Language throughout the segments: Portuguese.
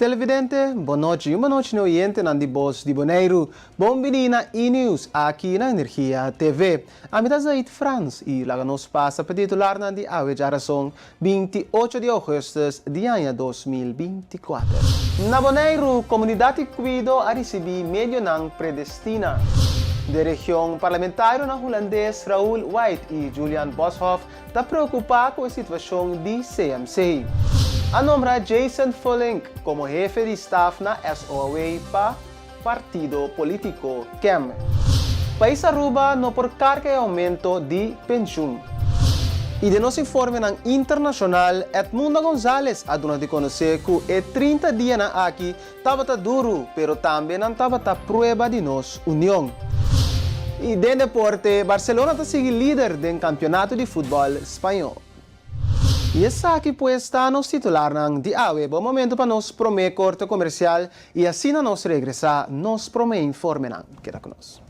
Televidente, boa noite. Uma noite no oyente na Voz de Bonaire. Bom-vindo na E-News aqui na Energia TV. A mitad Zaid France e lá nos passa para titular na de Awe Aração 28 de agosto de ano 2024. Na Bonaire, comunidade Cuido a receber milionang predestina. Da região parlamentar na holandês Raoul White e Julian Boshoff está preocupado com a situação de CMC. A nombra Jason Fulink como jefe de staff na SOA para partido político KEM. País Aruba no por carga e aumento de pensão. E de nosso informe internacional, Edmundo González a dona de conhecer que 30 dias na aqui estava duro, pero também não estava prueba de nossa união. E de deporte, Barcelona está seguindo líder do campeonato de futebol espanhol. E essa aqui pues está nos titular de AWE. Bom momento para nos prometer corte comercial e assim nós regressar, nos prometer informe. Queda conosco.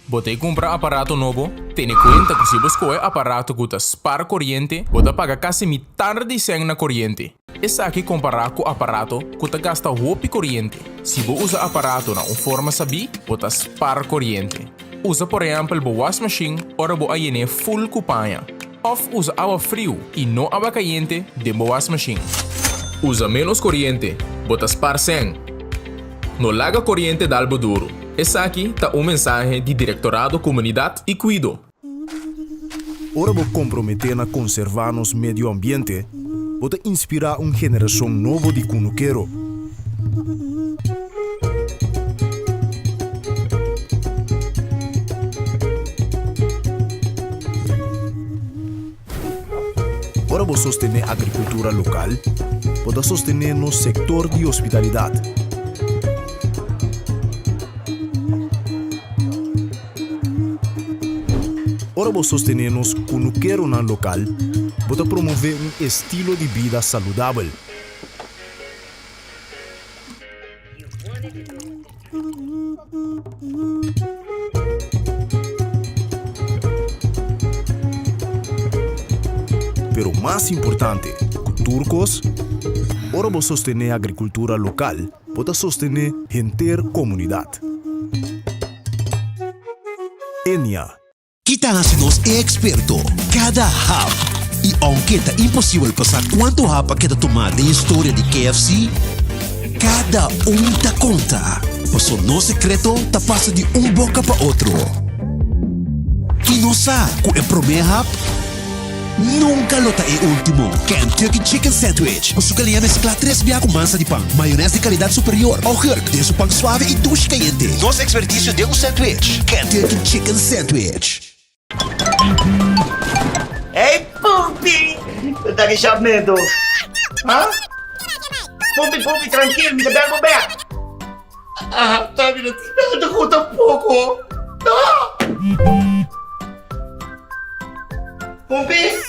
Botei comprar aparato novo, tenha conta que se você escolher aparato que para corrente, você paga quase metade de 100 na corrente. Essa aqui comparar com aparato que gasta roupa corrente. Se você usa aparato na forma sabi, você para corrente. Usa por exemplo o wash machine, ora você ayene full cupanha. Ou usa água frio e não água caliente de wash machine. Usa menos corrente, você para 100. No larga corrente da albo duro. Essa aqui está mensagem de Diretorado Comunidade e Cuido. Ora vou comprometer na conservar nos meio ambiente, vou inspirar uma geração nova de cunuqueiro. Ora vou sostener a agricultura local, vou sostener no setor de hospitalidade. Ora vou sostener nos cunuqueiro na local, vou promover um estilo de vida saudável. Pero mais importante, turcos, ora vou sostener a agricultura local, vou sostener a comunidade. Enya. Kita nos é experto. Cada hap. E aunque é impossível passar quanto hap que tomar da história de KFC, cada tá conta. Mas o nosso secreto tá passa de boca para outro. E não sabe que é primeiro hap, nunca lota é último. Kentucky Chicken Sandwich. O sucalinha mescla 3 biá com massa de pão, maionese de qualidade superior, ou hurk, de su pão suave e duche quente. Nosso expertício de sandwich. Kentucky Chicken Sandwich. Hey, Pupi! Tá que chave medo? Hã? Pupi, tranquilo, me dá o back. Ah, tá vendo? Te conta um pouco. Pupi,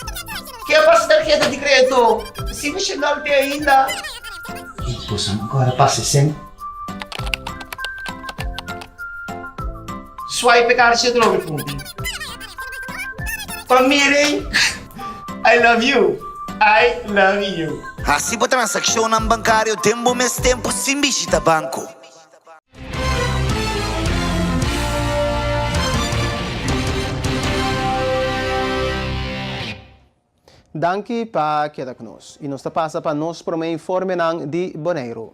que é para tarjeta de crédito? Se me chegar até ainda. Poxa, agora passa sem. Swipe card siya droga, Pupi. Pamiring, I love you. I love you. Assim por transação bancário, tempo mais tempo sem visita banco. Danke para quedar conosco. E nos passa para nos prometer informe de Bonaire.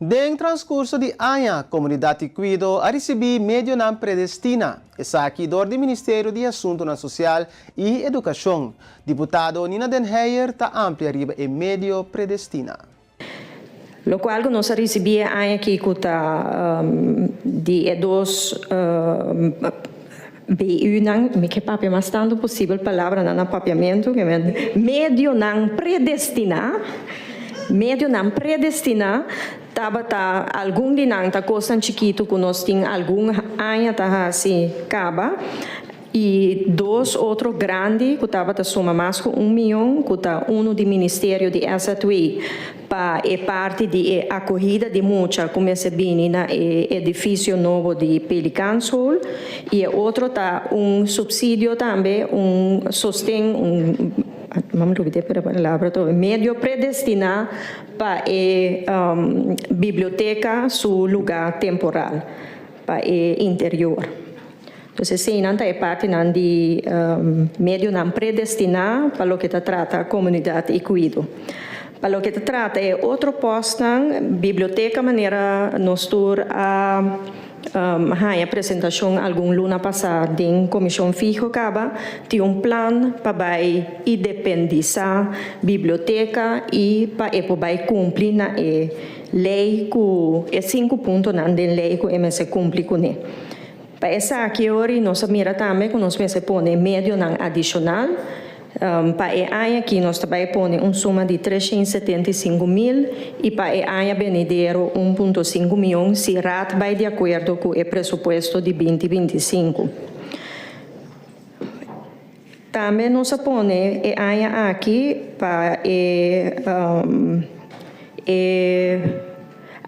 Dentro transcurso de ano, a comunidade Cuido a receber meio na predestina. Essa aqui do Ministério de Assuntos Social e Educação. Deputado Nina Den Heyer está amplia riba e meio predestina. Lo qual nós recebia aqui de dos BU nang me que papel mas tanto possível palavra na papiamento que medio nang predestina tava algum dinang ta coisa chiquito que nós tem algum anha ta assim caba e dois outros grandes que estava a soma mais com 1 milhão que está um do Ministério de Asatui para parte de acolhida de muita como se bem na edifício novo de Pelican Sul e outro está subsídio também sostém vamos repetir para a palavra medio predestinado para biblioteca seu lugar temporal para interior. Então, sim, não é parte de meio não predestinado para o que trata a comunidade e cuido. Para o que trata é outro posto, biblioteca maneira nós tur a apresentação algum luna passada em comissão fijo acaba tem plano para independizar biblioteca e para cumprir na lei que 5 pontos na lei que MS cumpre com ele. Para essa aqui hoje nós mira também que nós se põe meio não adicional para a aqui nós também põe soma de 375 mil e para a Benedero 1,5 milhão se rat vai de acordo com o pressuposto de 2025. Também nós põe a aqui para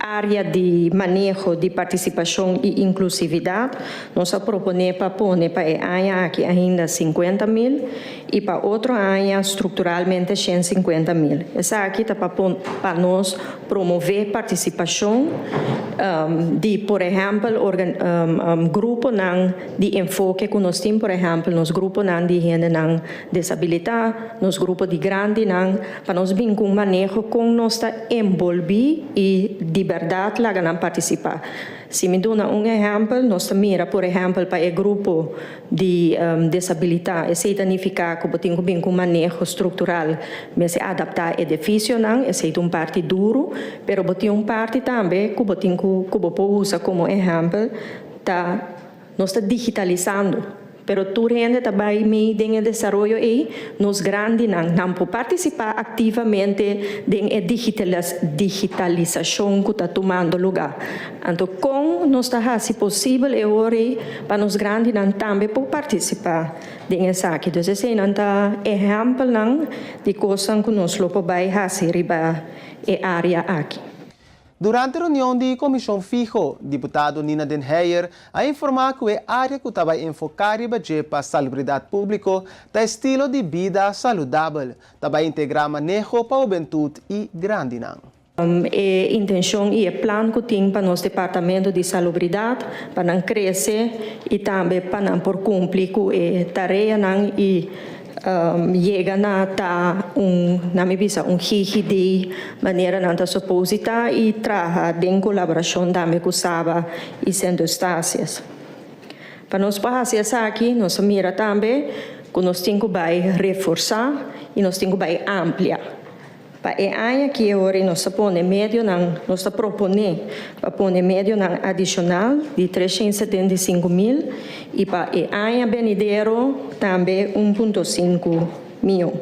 área de manejo de participação e inclusividade, nós proponemos para pôr para a área aqui ainda 50 mil e para outra área estruturalmente 150 mil. Essa aqui está para nós promover participação de, por exemplo, grupo de enfoque que nós temos, por exemplo, nos grupos de gente com disabilidade, nos grupos de grande, para nós vir com manejo com nós envolver e de verdade lá ganhar participar. Se me dá exemplo, nós mira, por exemplo, para o grupo de disabilidade, esse significa que tem que vir com manejo estrutural, mas se adaptar ao edifício, esse é parte duro, mas tem parte também que tem que usar como exemplo, nós está digitalizando. Pero tu gente também me tem desenvolvimento e nos grandes não pode participar ativamente da digitalização que está tomando lugar. Então, com nós está se possível é hora para nos grandes também pode participar dessa aqui. Então, esse é um exemplo de coisas que nós podemos fazer riba a área aqui. Durante a reunião de comissão fijo, deputado Nina Den Heyer a informar que a área que estava enfocada para a salubridade pública está estilo de vida saudável, também integrar manejo para a juventude e grande. A intenção e o plano que tem para nosso departamento de salubridade para crescer e também para por cumprir com a tarefa e chega na minha visão hiji de maneira não está suposita e traga em colaboração também com Saba e Centro Estácias. Para nós fazer isso aqui, nós mira também que nós temos que reforçar e nós temos que ampliar. Para a área que hoje nós põe médio nós propõe para pôr médio adicional de 375 mil e para a área Benedero também 1,5 milhão.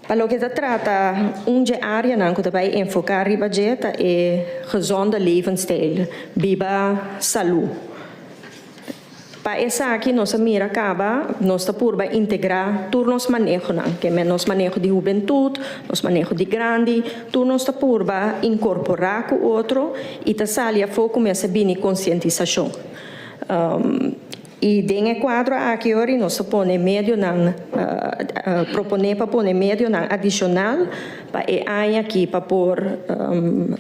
Para o que se trata, área que vai enfocar riba jeta é gezonde levensstijl, viva saúde. Para essa aqui, nós mira acaba, nós por integrar turnos manejo, que é nos manejo de juventude, nos manejo de grande, turnos por incorporar com outro e ta salia foco começa bem conscientização. E dentro do quadro aqui hoje nós põe médio propone para pôr médio adicional para a área aqui para pôr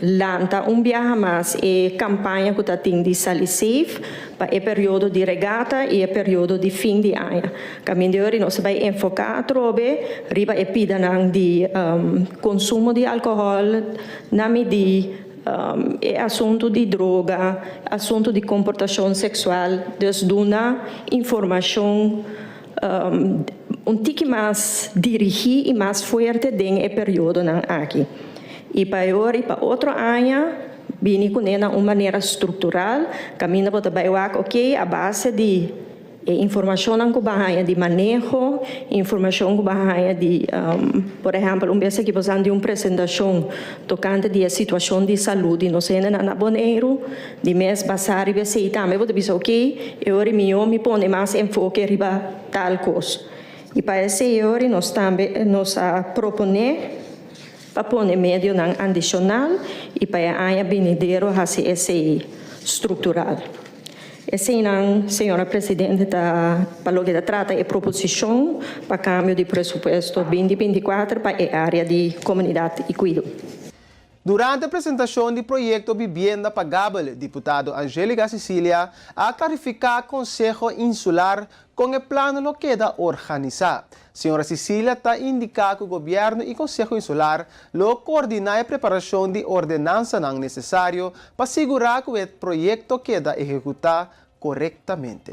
lanta viaje mais e campanha que está tendo de Sally Safe para o período de regata e o período de fim de ano. Caminho de hoje nós vai enfocar a trobe riba e pida de consumo de álcool na medida é assunto de droga, assunto de comportação sexual, desde uma informação tique mais dirigida e mais forte dentro do período aqui. E para agora e para outro ano, vim com ela uma maneira estrutural, caminha para trabalhar, ok, a base de informação que bahaya de manejo, informação que bahaya de, por exemplo, vez que você de uma apresentação tocante de situação de saúde, não sei na Bonaire, de mês passado e você também vou dizer ok, eu me põe mais enfoque riba tal coisa. E para esse ano nós também nos proponer para pôr meio adicional e para a vendeiro fazer esse estrutural. Esse ano, senhora Presidente, para o que trata a proposição para câmbio de presupuesto 2024 para a área de comunidade e cuidado. Durante a apresentação do projeto Vivienda Pagável, deputado Angélica Cecília a clarificar o Conselho Insular com o plano que queda organizar. Senhora Cecília está indicando que o governo e o Conselho Insular lo coordenar a preparação de ordenança não necessário para assegurar que o projeto queda executado corretamente.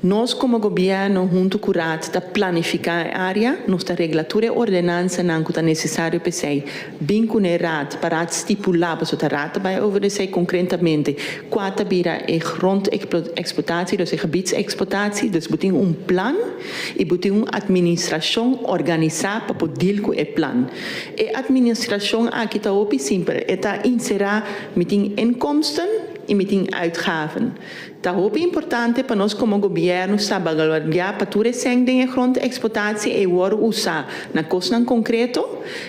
Nós, como governo, junto com o RAT, está planificar a área, nossa regulatura e ordenança não é necessário para ser bem com o RAT, para estipular, para o RAT vai oferecer concretamente quanto vira a grondexploitatie, dus a gebiedsexploitatie, dus moet een plan e moet een administração organizar para poder com o plano. A administração aqui está ook simples, está inserir met inkomsten e met uitgaven. Dat is ook importante para nós como governo saber avaliar para tudo isso de grondexploitatie e worden usar na coisa concreto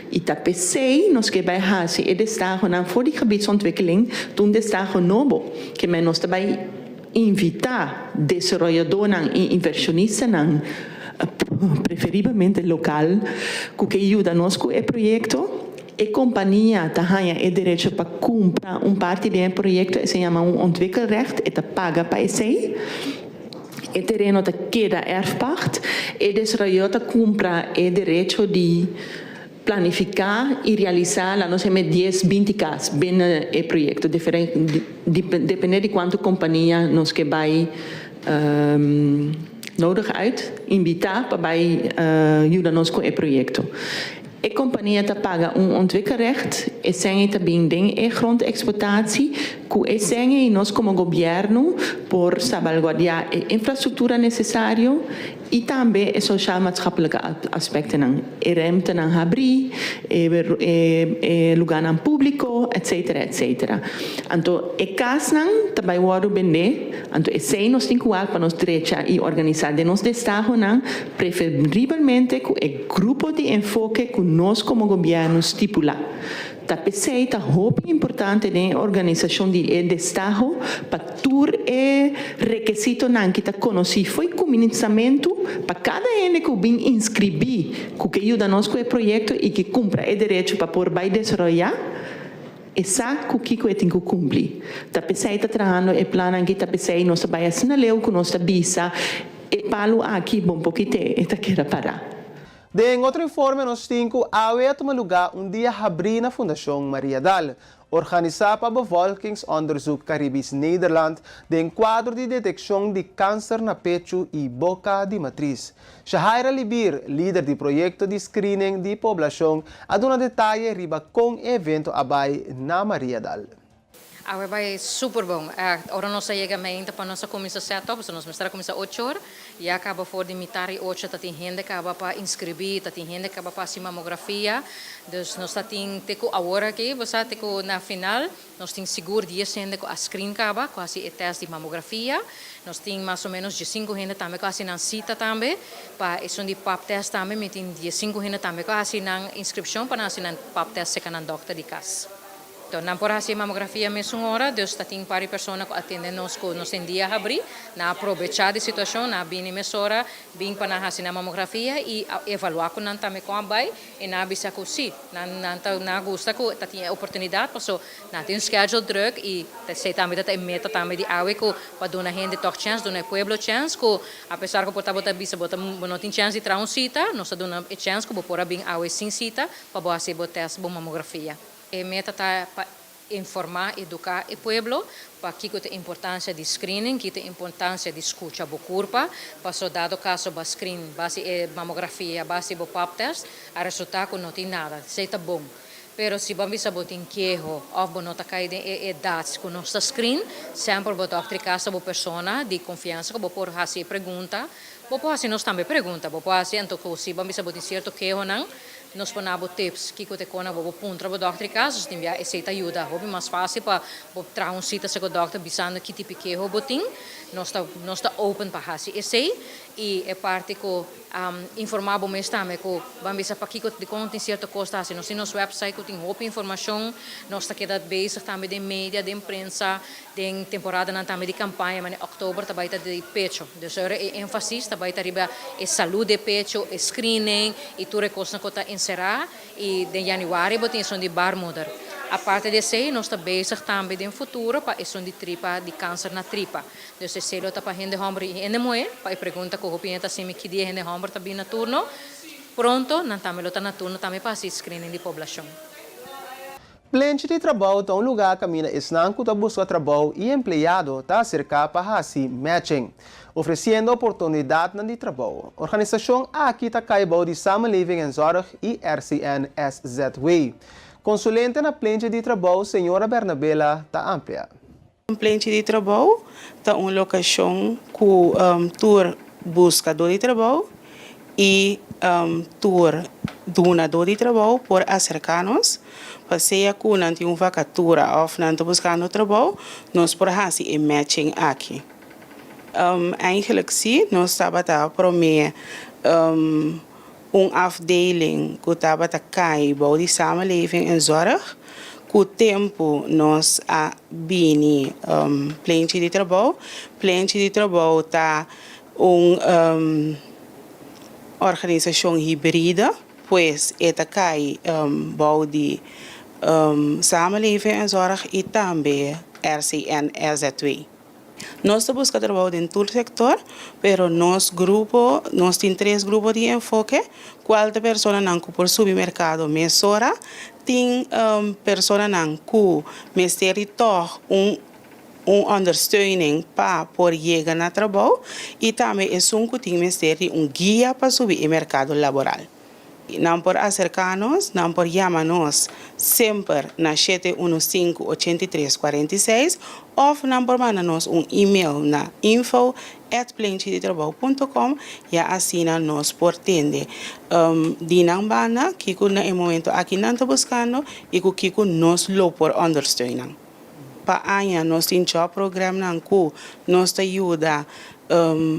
e dat PC nós que vai fazer e destaque na voor die gebiedsontwikkeling doen destaque novo que men nós também invitar desenvolvedores e inversionistas preferivelmente local que ajuda nós com o projeto. A companhia tem o direito para comprar parte do projeto, se chama ontwikkelrecht, e paga para esse. O terreno queda erfpacht, e desenvolvedor compra o direito de planificar e realizar, lá nós temos 10, 20 casas bem o projeto, depende de quanto companhia nós que vai nodig uit, invitar para ajudar nós com o projeto. A companhia paga ontwikkelrecht, e zijn também a grondexploitatie, que zijn nós como governo por salvaguardar a infraestrutura necessária e também a social-maatschappelijke aspecten, a ruimte aan abrir, lugar público, etc. etc. Então, a casa também pode vender, então, esse nós temos que para nós direito e organizar de nós destaque, preferivelmente com o grupo de enfoque que nós como governo estipular. Da PC é muito importante na organização de destaque para todo o requisito que está conhecido foi comunicação para cada um que vem inscrever que ajuda nós com o projeto e que cumpra o direito para poder vai desenvolver e sabe o que tem que cumprir. Da PC está trabalhando e plano que da PC nós vai assinalar com nossa visa e palo aqui bom pouquinho está queira parar. Em outro informe, nós temos a tomar lugar dia abrir na Fundação Maria Dal, organizada para bevolkingsonderzoek Caribisch Nederland, de quadro de detecção de câncer na pecho e boca de matriz. Shahaira Libir, líder do projeto de screening de população, a dona detalhe riba com evento abai na Maria Dal. Vai super bom. Agora nós chegamos para nossa comissão setup, nós vamos começar 8 horas e acaba por limitar 8 tá tem gente que acaba para inscrever, tá tem gente que acaba para fazer mamografia. Então nós tá tem agora aqui, você tem na final, nós tem seguro 10 gente com a screen acaba, com esse teste de mamografia. Nós tem mais ou menos 5 gente também com a cita também, para isso de pap test também, mas tem 5 gente também com a inscrição para assinar pap test se canal doctor de casa. Então, não por fazer mamografia mesmo hora, Deus está tem para pessoas que atendem nós em dia abrir, na aproveitar a situação, na bem mesmo hora, bem para fazer a mamografia e evaluar com nós também com a bai e na bisa com si, na gosta que tá tem oportunidade, porque na tem schedule druk e sei também que é meta também de awe que para dona gente toch chance, dona pueblo chance, que apesar que bota bisa bota não tem chance de trazer cita, nós dona chance que por bem awe sem cita para fazer teste de mamografia. A meta está para informar, educar o povo, para que a importância de screening, que a importância de escuta do corpo, para dado caso para screen, base mamografia, base do pap test, a resultado não tem nada, isso está bom. Pero se bambi sa botin queijo, of bonota cai de dados com nossa screen, sempre botar a casa bo persona de confiança que bo por fazer pergunta, bo por fazer nós também pergunta, bo por fazer então se bambi sa botin certo queijo não, nós ponabo tips que te kona bo puntra bo doctor casa, se tem aceita ajuda, hobby mais fácil para bo trazer um cita com o doctor bisando que tipo queijo botin, nós tá open para fazer esse e é parte que informar bom mesmo também que bambi sa aqui que de conta tem certa coisa assim nós nosso website que tem roupa informação nós está quedado bezig também de mídia de imprensa de temporada não também de campanha mas em outubro também está de pecho dus é ênfase também está riba é saúde de pecho é screening e tudo coisa que está encerrar e de januário botem são de baarmoeder. A parte desse, nós estamos bezig também de futuro para isso de tripa, de câncer na tripa. Então, se ele está para gente homem e gente mulher, para pergunta que o cliente assim que dia gente homem está bem na turno, pronto, não também está na turno também para fazer screening de população. Plenty de trabalho está um lugar que mina esnan que busca trabalho e empregado está cerca para fazer matching, oferecendo oportunidade de trabalho. Organização aqui está caibou de Samenleving en Zorg e RCN-SZW. Consulente na Plenty de trabalho, senhora Bernabela, está ampla. Plenty de trabalho está uma locação que tour buscador de trabalho e tour donador de trabalho por acercar-nos. Passeia que não tem uma vacatura ou não está buscando trabalho, nós por fazer matching aqui. Eigenlijk sim, nós estamos a promover afdeling que estava a cair para de samenleving en zorg. Com o tempo, nós a bini Plenty de trabalho. Plenty de trabalho está uma organização híbrida, pois ela cai para de samenleving en zorg e também RCN-SZW. Nós buscamos trabalho em todo o sector, mas nós temos 3 grupos de enfoque. Qualquer pessoa que por supermercado mesora, tem pessoa que mestere toch ondersteuning para por chegar no trabalho e também é que tem mestere guia para subir o mercado laboral. Não por acercar-nos, não por chamar-nos sempre na 715-8346 ou não por mandar-nos e-mail na info@plentydetrabalho.com e assim nós por tende dinambana que no momento aqui não está buscando e que nos lo por understeunen. Para año nós temos um programa que nos ajuda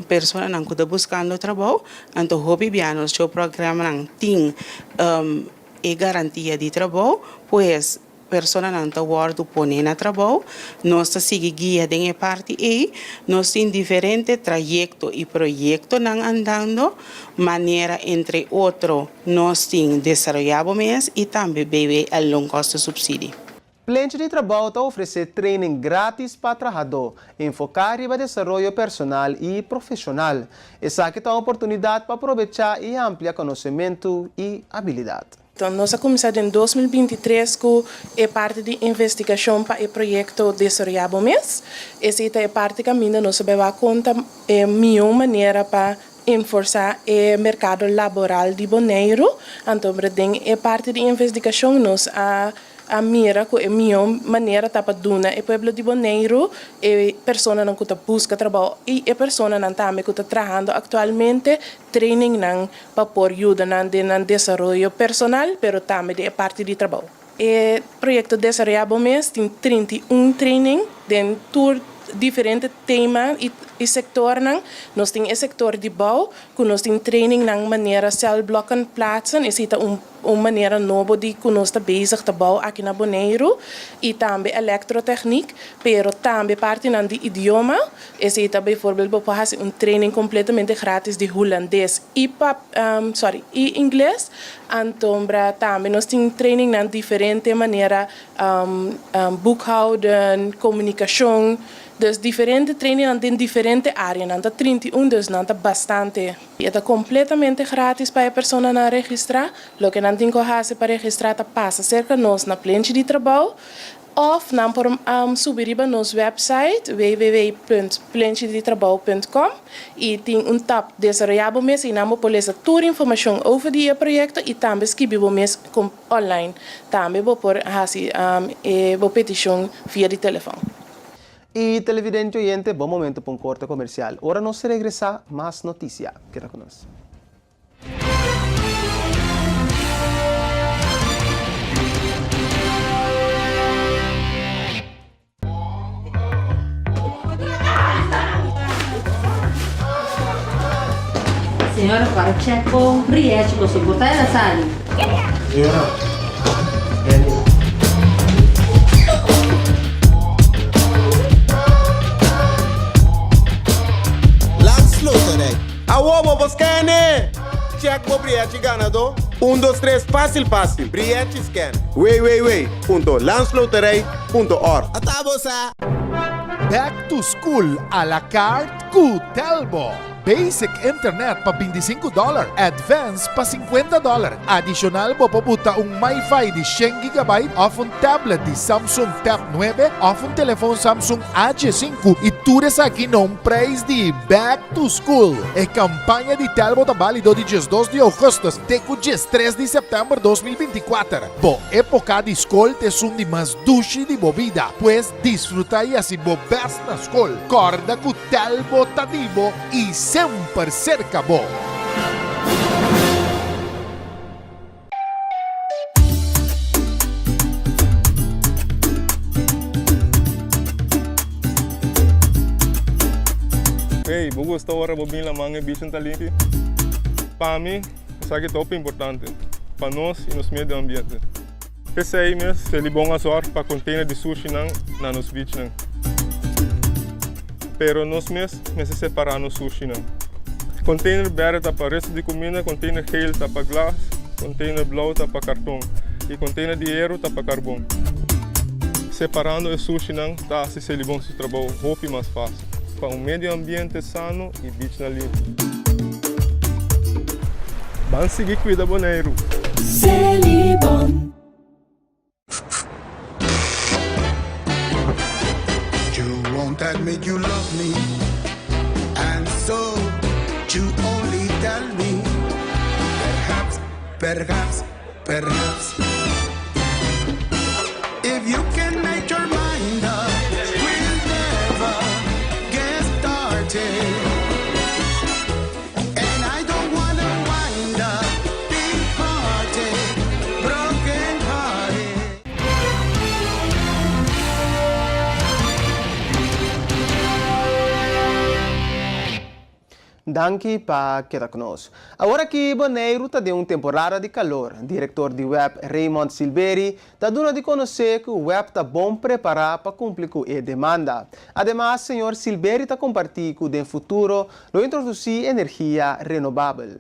pessoas que estão buscando trabalho, então hobby bianos o programa tem garantia de trabalho, pois pessoas que estão guardando poner na trabalho, nós seguimos guia de parte e nós temos diferentes trajetos e projetos andando, maneira entre outros nós temos desenvolvido mês e também bebe a longo custo subsídio. Plenty de trabalho está oferecendo training grátis para trabalhador, enfocar em desenvolvimento personal e profissional. Essa aqui está uma oportunidade para aproveitar e ampliar conhecimento e habilidade. Então, nós começamos em 2023 com a parte de investigação para o projeto Desenvolvimento mês. Essa é a parte que ainda nós sabemos conta é a melhor maneira para enforçar o mercado laboral de Bonaire. Então, a parte de investigação nós a mira que é a melhor maneira para donar o povo de Bonaire e pessoas que buscam trabalho e a pessoas que estão trabalhando atualmente training para por ajuda no desenvolvimento personal, mas também de parte de trabalho. O projeto Desenvolvimento mês tem 31 training dentro diferentes temas e sector. Nós temos o sector de bouw, que nós temos training na maneira celblokken plaatsen. Essa é uma maneira nova de que nós estamos bezig te bouwen aqui na Bonaire. E também elektrotechniek, pero também parte do idioma. Essa é, bijvoorbeeld, para fazer training completamente grátis de holandês e inglês. Então, também nós temos training na diferente maneira, boekhouden, comunicação. Dus diferente training em diferente áreas, não 31, dus não bastante. E é completamente grátis para a pessoa na registrar. O que não tem que fazer para registrar passa cerca nós na Plenty de trabalho. of dan por subir para nosso website www.plantidetrabalho.com e tem tab desarrollado mês e namo poleza toda informação over die projeto e também escrever mês online também vou por petição via de telefone. Y televidente oyente, buen momento para un corte comercial. Ahora nos regresa más noticia. Queda con nosotros. Senhora, para check com Briette, você botar ela sali. Awobo Boscane! Check po Briette ganado. 1, 2, 3, fácil. Briette scan. www.landsloterij.org. Atabosa! Back to school a la carte cu Telbo. Basic Internet pa $25, Advanced pa $50. Additional mo pabuta un MiFi di 100 GB off un tablet di Samsung Tab 9 off un telephone Samsung A5 e tudo isso aqui num preço de Back to School. E campanha de Telbo tá válido de 2 de agosto até 3 de setembro de 2024. Bo época de escola te sum de mais duche de bebida, pues disfruta e assim bo best na escola. Corda com Telbo tadibo e sempre cerca bo. Hey, vou gostar agora de vir lá manhã bicho talento. Para mim, isso aqui é top importante para nós e nos meio ambiente. Esse aí mesmo, se ele bom azor para container de sushi na nos beach não. Pero nós mesmo separar no sushi não. Container verde tá para resto de comida, container geel tá para glas, container blauw tá para cartão e container de aero tá para carbono. Separando o sushi não, tá se ele bom se trabalho roupa mais fácil. Para medio ambiente sano e beach na livre. Vamos seguir cuida boneiro. Celibon. You won't admit you love me, and so you only tell me. Perhaps, if you can make your mind up, we'll never get started. And I don't wanna wind up big hearted, broken hearted. Danke para quedar conosco. Agora que Bonaire está de uma temporada de calor, diretor de web Raymond Silberi está dando de conhecer que o web está bom preparado para cumprir com a demanda. Además, o senhor Silberi está compartilhando que no futuro lo introduzir energia renovável.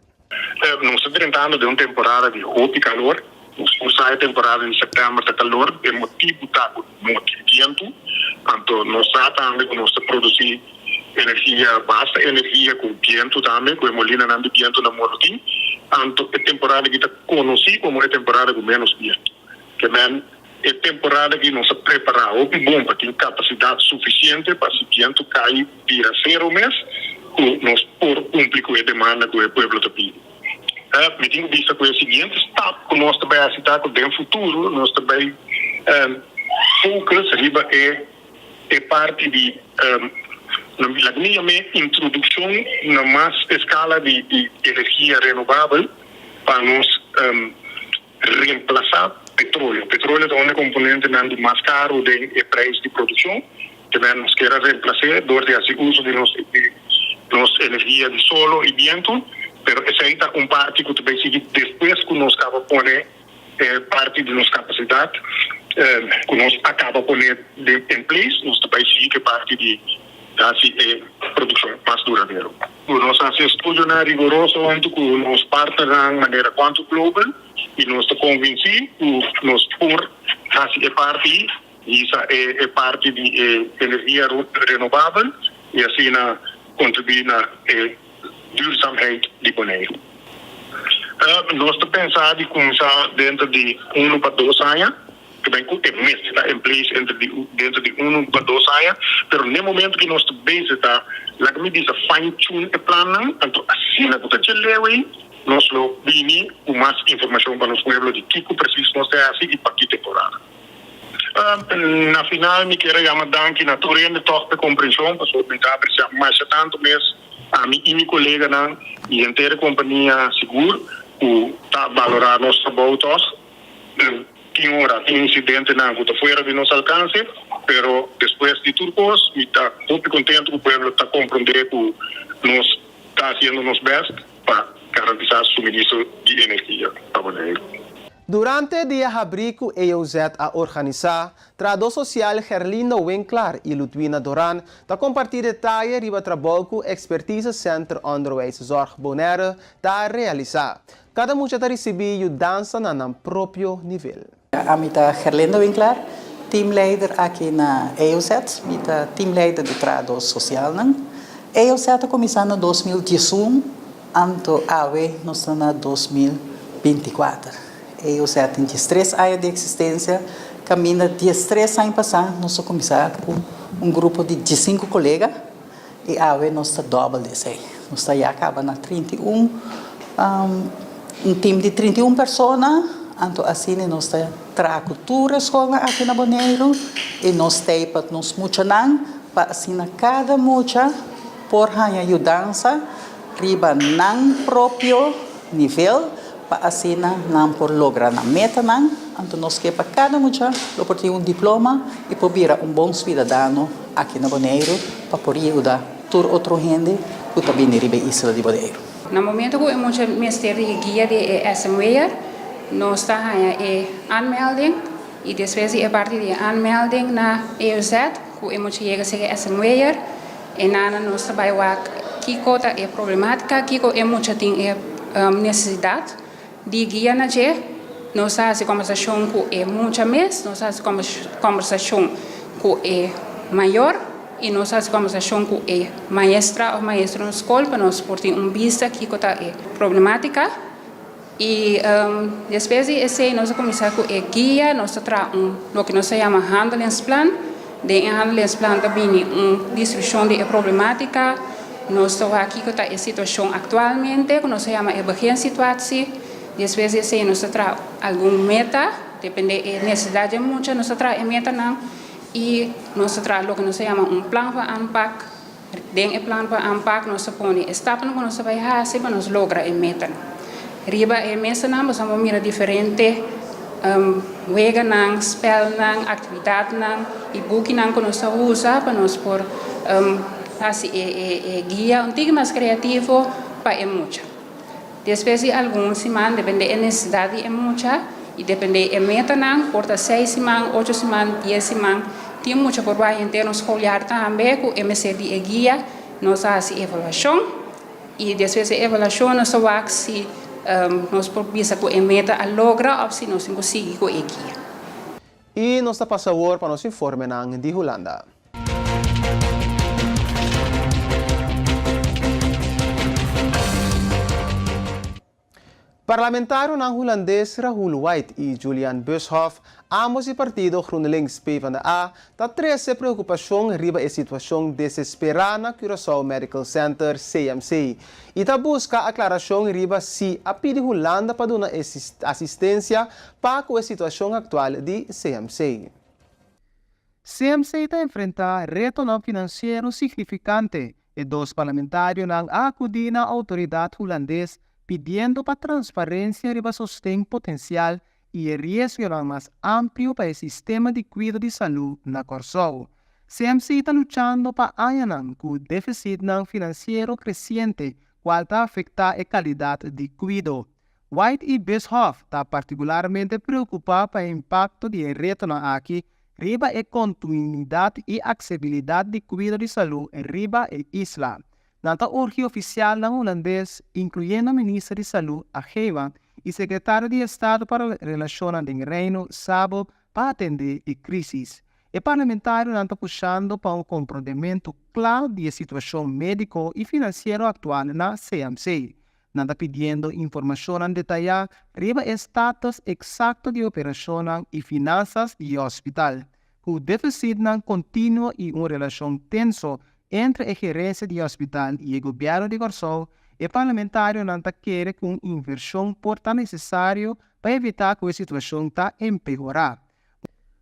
Nós estamos enfrentando de uma temporada de roupa e calor. Nós a temporada de setembro de calor, o motivo está muito vento. Então, nós estamos produzir energia, basta energia com viento também, com a molina de viento na Morotim. Então, é temporada que está conhecida como a temporada com menos viento. Que é temporada que nós preparamos bom para ter capacidade suficiente para se viento cair vira zero mês, nós por cumprir com a demanda que o povo está pedindo. Me tenho visto com o seguinte, está com nós também a cidade no futuro, nós também focus riba é parte de na minha introdução na mais escala de energia renovável para nós reemplaçar petróleo. Petróleo é um componente mais caro do preço de produção, que nós queremos reemplaçar durante o uso de nossa energia de solo e vento, mas essa é uma parte que também sigue depois que nós acabamos de pôr parte de nossa capacidade, que nós acabamos de pôr em place, nós também sigue parte de produção mais duradoura. Nós fazemos estudo rigoroso com os parceiros de maneira quanto global e nós estamos convencidos que nós por fazer parte é parte de energia renovável e assim contribuir na duurzaamheid de Bonaire. Nós estamos pensando em começar dentro de 1 para 2 anos que bem que o mês está em place dentro de 1 para 2 anos, mas no momento que nós base está, lá que me diz a fine tune o plano, então assim na puta de lewe, nós lo vini com mais informação para os pueblos de que preciso nós ter assim e para que temporada. Na final, me quero chamar danke na torre de toque compreensão, para só tentar apreciar mais tanto mês a mim e meu colega não e inteira companhia seguro que está valorar nosso trabalho. Tem incidente na que fora de nosso alcance, mas depois de tudo isso, me está muito contente que o povo está compreendendo que nós está fazendo nosso best para garantizar o suministro de energia para o Bonaire. Durante o dia abrigo, EUZ a organizar, Trado Social Gerlindo Winkler e Ludwina Doran está compartilhando detalhes sobre o trabalho que o Expertise Center Onderwijs Zorg Bonaire está realizando. Cada mucha está recebendo dança no próprio nível. A mim está Gerlindo Winkler, teamleider aqui na EUZ, mita teamleider do Trado Social. EUZ está começando em 2011, anto AWE nós estamos em 2024. EUZ tem 13 anos de existência, caminha 13 anos passados, nós começamos com grupo de 15 colegas, e AWE nós está dobro desse aí. Nós já acaba na 31, time de 31 pessoas, então assim nós traz cultura escola aqui na Bonaire, e nós temos nos muchanan, para assim cada mucha, por ajudança, riba nan próprio nível, para assim não por lograr na meta não, então nós queremos para cada mucha ter diploma e para virar bom cidadão aqui na Bonaire, para poder ajudar toda outra gente que também riba isla de Bonaire. No momento que eu estou ministério guia de SMWR, nós está aanmelding e depois a partir de aanmelding na EUZ, que eu chega a ser SMWR, e nana nós trabalhamos que cota é problemática, que é muita tem necessidade de guia na je, nós fazemos conversação com é muita mês, nós fazemos conversação com é maior e nós fazemos conversação com é maestra ou maestro na escola para nós portar vista que cota é problemática e depois esse nós começamos com é guia, nós trazemos o que nós chamamos handlingsplan, de handlingsplan também distribuição de problemática. Nós estamos aqui com a situação atualmente, que nós chamamos de baixinha situação. Depois de nós trazemos alguma meta, depende da necessidade de muita, nós trazemos meta não. E nós trazemos o que nós chamamos plano para ANPAC. Dentro do plano para ANPAC, nós põe etapas que nós vamos fazer para nós lograr a meta. Riba a mesa não, nós vamos mirar diferente wega não, spell não, atividade não, e book não que nós usamos para nós por assim guia um pouco mais criativo para é muita. Depois de algumas semanas depende da necessidade é muita e depende da meta não, porta 6 semanas, 8 semanas, 10 semanas. Tem muita por baixo inteiro escolar também com MC de guia, nós fazemos avaliação e depois da avaliação nós vamos se nós podemos com a meta a lograr ou se nós conseguimos com a guia. E nós estamos passando para nos informe de Holanda. Parlamentário ng Holandês Rahul White e Julian Bushoff, ambos e partido GroenLinks PvdA, tá 13 preocupação riba a situação desesperada na Curaçao Medical Center CMC e tá busca aclaração riba se a pedi Holanda para dar assistência para com a situação atual de CMC. CMC está enfrentando reto não financeiro significante e dos parlamentários não acudem à autoridade holandesa pidiendo para transparência riba sostén potencial e riesgo mais amplo para o sistema de cuidado de saúde na Curaçao. CMC está lutando para ayanan com o déficit financeiro crescente, qual está afetando a qualidade de cuidado. White e Bushoff está particularmente preocupados para o impacto de retorno aqui riba a continuidade e acessibilidade de cuidado de saúde em riba a isla. Nanta urge oficial ng holandês, incluyendo ministro de Saúde, Ageva, e secretário de Estado para Relações do Reino, Sabo, para atender a crise. O parlamentário está puxando para um comprometimento claro da situação médico e financeiro atual na CMC. nanda pidiendo información detallada sobre el status exacto de operación y finanzas del hospital. El déficit continuo y una relación tenso entre la gerencia del hospital y el gobierno de Corsol, el parlamentario nanta quiere que una inversión por tan necesario para evitar que la situación está empeorada.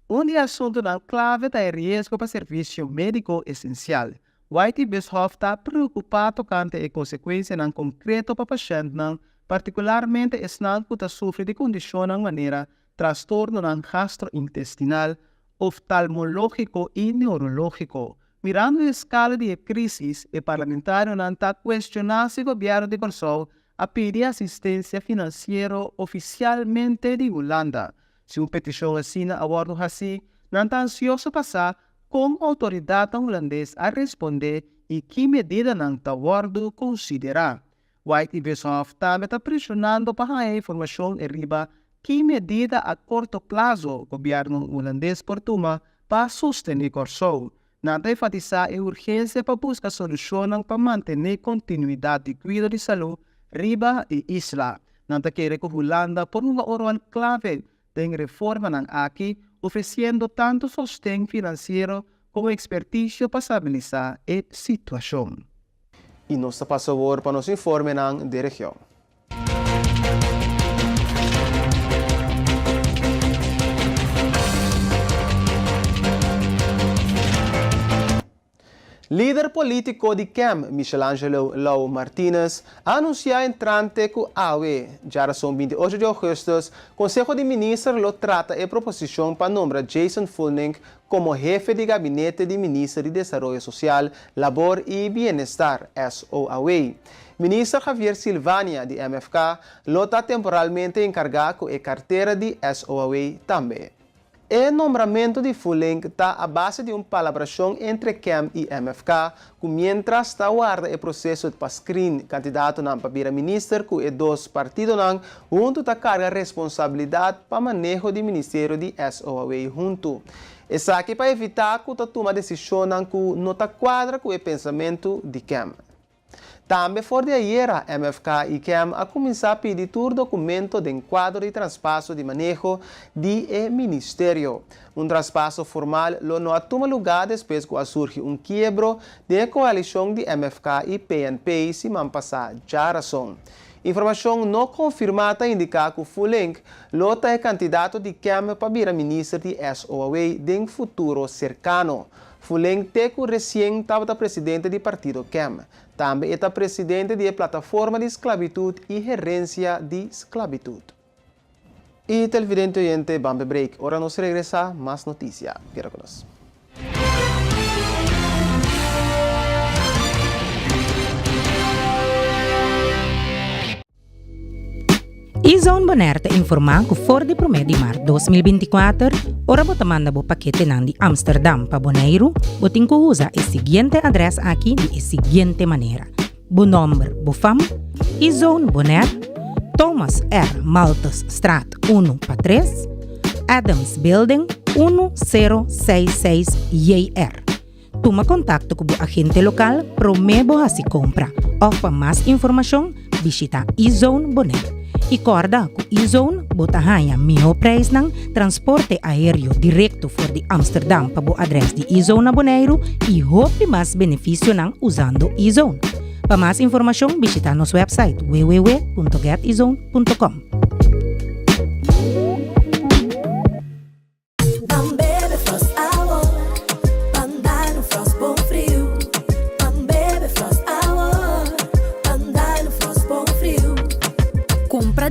Un asunto clave da riesgo para serviço médico essencial. White Bischoff está preocupado com as consequências concretas para o paciente, particularmente os que sofrem de condições de maneira transtorno gastrointestinal, oftalmológico e neurológico. Mirando a escala de crise, o parlamentário está questionando se o governo de Corsol a pedir assistência financeira oficialmente de Holanda. Se uma petição assina a bordo assim, não está ansioso passar com a autoridade holandesa a responder e que medida não está a bordo considerar. White e Bischoff também está pressionando para a informação arriba que medida a curto prazo o governo holandês por tomar para sustentar Corsol. Não está enfatizar a urgência para buscar soluções para manter continuidade de cuidado de saúde riba e isla. Não está querendo que a Holanda por uma hora clave tem reforma aqui, oferecendo tanto sustento financeiro como expertise para estabilizar a situação. E nós passamos para nos informe na região. Líder político de CAM, Michelangelo Lau Martínez, anunciou entrante que AUE, já são 28 de agosto, o Conselho de Ministros lo trata a proposição para nombrar Jason Fulning como jefe de gabinete de Ministro de Desarrollo Social, Labor e Bienestar, SOAE. Ministro Javier Silvania, de MFK, lo está temporalmente encargado com a carteira de SOAE também. O nombramento de Fulling está à base de uma palabração entre CAM e MFK, que mientras está guarda o processo para screen candidato para ministro, que os dois partidos junto está carga responsabilidade para manejo do Ministério de SOAE junto. Isso aqui para evitar que toma decisão que não está quadra com o pensamento de CAM. Também fora de ayer, a MFK e CAM a começar a pedir todo documento de enquadro de traspasso de manejo do Ministério. Traspasso formal não toma lugar depois que surge quiebro da coalição de MFK e PNP se passar já razão. Informação não confirmada indica que Fulling é candidato de CAM para virar ministro de SOAE em futuro cercano. Fulling teco recém estava presidente do partido CAM. Também é presidente da plataforma de esclavitud e gerência de esclavitud. E televidente oyente, Bambe Break. Ahora nos regresa más noticia. Queda con nosotros. E-Zone Bonaire te informa que for de promedio de mar 2024, ora bota manda bo paquete nan de Amsterdam para Bonaire, botin que usa el siguiente adres aqui de la siguiente manera. Bo nombre, bo fam, E-Zone Bonaire, Thomas R. Malthus Straat 1-3, Adams Building 1066 JR. Toma contacto com o agente local promebo a se compra. Ou para mais informação, visita E-Zone Bonaire. E corda que E-Zone bota hanha melhor preço ng transporte aéreo direto for de Amsterdam para o adres de E-Zone na Bonaire e hope mais benefício ng usando E-Zone. Para mais informação, visita nosso website www.getezone.com.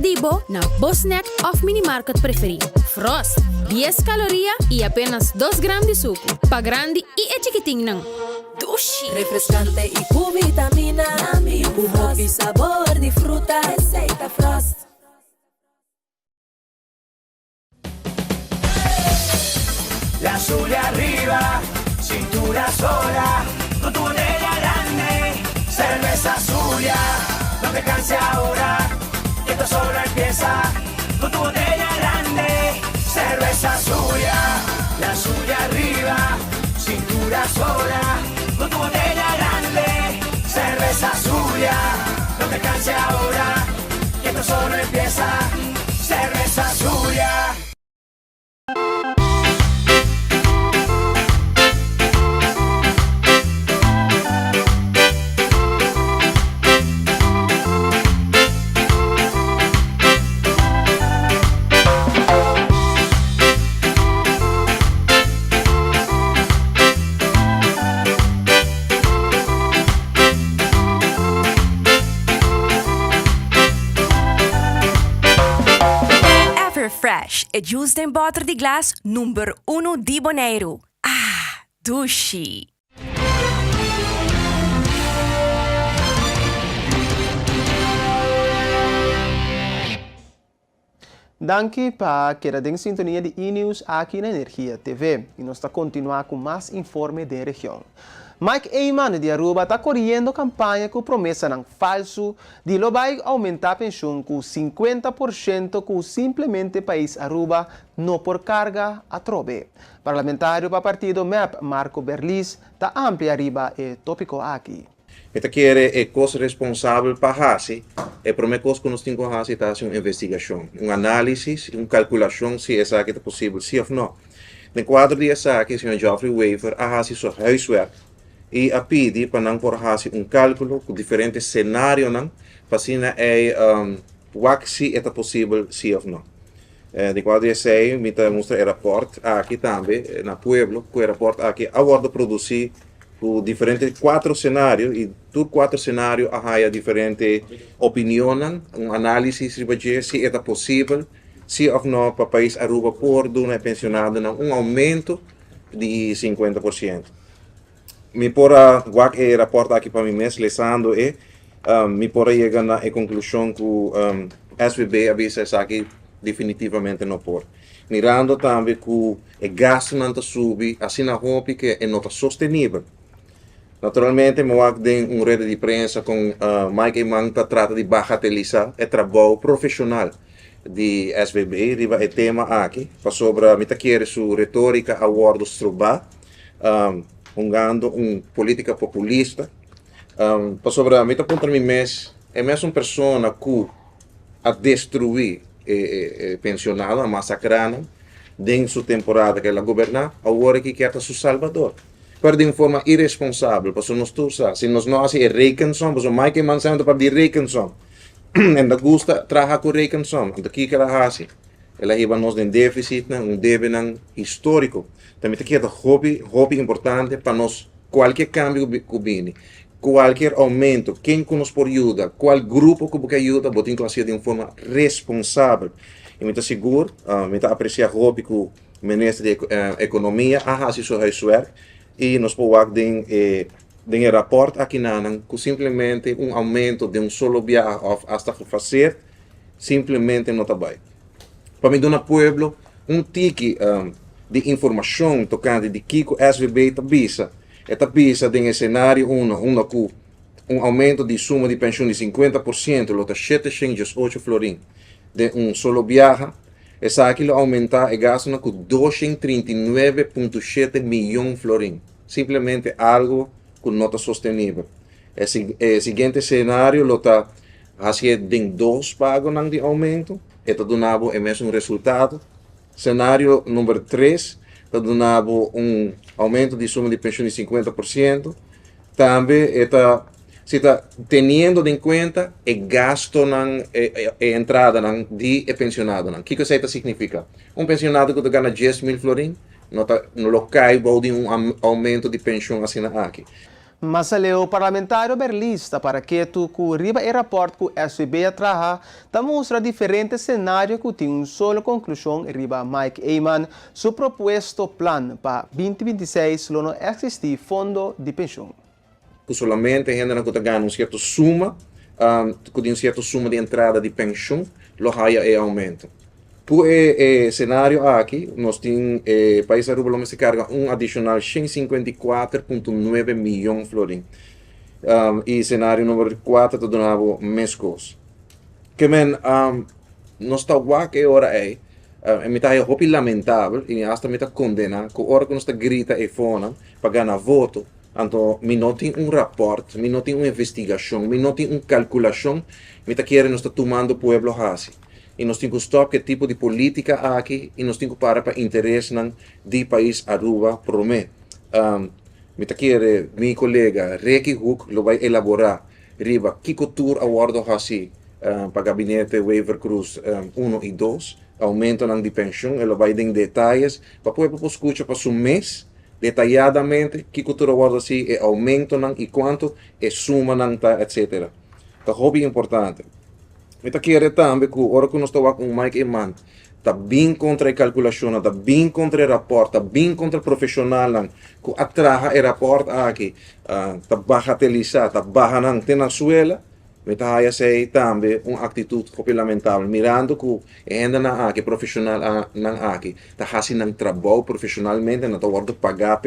Dibo na Bosnack of Minimarket preferido. Frost, 10 calorías y apenas 2 gramos de suco. Pa grande y chiquitín nang. Dushi. Refrescante y con vitamina. Jugo y sabor de fruta. Receita Frost. La suya arriba, cintura sola, con tu botella grande, cerveza suya, no te canses ahora. Esto solo empieza con tu botella grande, cerveza suya, la suya arriba, cintura sola, con tu botella grande, cerveza suya, no te canses ahora, que esto solo empieza. Cerveza Zulia. Fresh é juice em botra de glass número 1 de Bonaire. Ah, dushi! Danke para quedar em sintonia de E-News aqui na Energia TV. E nós está continuar com mais informe da região. Mike Eyman de Aruba está correndo campanha com promessa não falso de lo vai aumentar a pensão com 50% com simplesmente país Aruba não por carga a trobe. Parlamentário para partido MEP Marco Berlis está amplia arriba e tópico aqui. Meta quer é coisa responsável para hasi, é primeira coisa que nós temos que fazer é uma investigação, uma análise, uma calculação se essa aqui é possível, sim ou não. No quadro dessa aqui, o Sr. Geoffrey Waver a fazer seu huiswerk e a pedir para não por fazer cálculo com diferentes cenários para se se é possível, sim ou não. De quadro dessa aí, mostra o aeroporto aqui também, na Pueblo, que o aeroporto aqui aguarda produzir com diferentes 4 cenários e dos 4 cenários há diferentes opiniões, análise se é possível, se ou não para o país Aruba por uma pensionada aumento de 50%. Me pora guak e rapport aqui para mim mesmo lesando e me pora chegar na conclusão que SVB avisa aqui definitivamente não por. Mirando também que o gasto não sube, assim na roupa que é não sostenível. Naturalmente, me tenho rede de imprensa com Mike Eyman que trata de bagatelizar o trabalho profissional de SVB, riba é tema aqui, para sobre a quer sua retórica a bordo struba, ungando política populista, para sobre a mita contra mim mesmo, é mesmo uma pessoa que a destruir pensionada, massacrando, dentro sua temporada que ela governa, agora que quer su Salvador. Pero de forma irresponsável, porque nós todos, se nós não fazemos rekensom, porque o Mike Eyman sempre para de rekensom, ainda gusta trabalhar com rekensom, então que ela faz? Ela iba nos em déficit, débito histórico. Também tem que é hobby importante para nós, qualquer câmbio que viene, qualquer aumento, quem que nos pode ajudar, qual grupo que pode ajudar, botem que fazer de forma responsável. E me está seguro, me está apreciar hobby que o ministro de Economia, se seu huiswerk, e nós podemos ter rapport aqui que simplesmente aumento de solo viagem hasta fazer, simplesmente não está bem. Para mim, no Pueblo, tique de informação tocante de que o SVB está visa. Está visa em cenário aumento de suma de pensão de 50%, lota 708 florim, de solo viagem. Essa aqui aumentar e gasto com 239,7 milhões de florim. Simplesmente algo que não está sostenível. O seguinte cenário está fazendo 2 pagos de aumento, está dando o mesmo resultado. Cenário número 3 está dando aumento de suma de pensão de 50%. Também está tendo em conta o gasto e entrada de pensionado. O que isso significa? Pensionado que ganha 10 mil florim, não cai de aumento de pensão assim aqui. Mas o parlamentário berlista para que tu riba e rapport que o SVB atraha, ta mostra diferentes cenários que tem solo conclusão riba Mike Eyman, su proposto plan para 2026 não existir fundo de pensão. Que solamente ainda que ganha certa suma, que tem certa suma de entrada de pensão, lo haya e aumento. Por cenário aqui, nós temos país Aruba se carga adicional 154,9 milhões de florim. E cenário número 4 está dando mescos. Que nós está que hora é, me está lamentável e hasta me está condena que hora que nós está grita e fona para ganhar voto, Então, me não tem rapport, me não tem uma investigação, me não tem uma calculação, me tá querendo nós tá tomando o pueblo assim. E nós temos que stop que tipo de política aqui e nós temos que parar para interesse de país Aruba promete. Me tá querendo, meu colega Ricky Hook lo vai elaborar riba que cultura awardo assim para gabinete Waiver Cruz 1 e 2, aumento de pensão, ele vai dar detalhes para poder escutar para um mês detalladamente que cultura awardo assim é aumento e quanto é suma etc. Tá hobby importante. Me tá querendo também que hora que nós estamos com o Mike Eman, tá bem contra a calculação, tá bem contra o rapport, tá bem contra o profissional, que atraja o rapport aqui, tá bagatelizar, tá barra na Venezuela, me tá aí sei também uma atitude lamentável, mirando que ainda na aqui profissional na aqui, tá fazendo trabalho profissionalmente, não tá guardo pagar,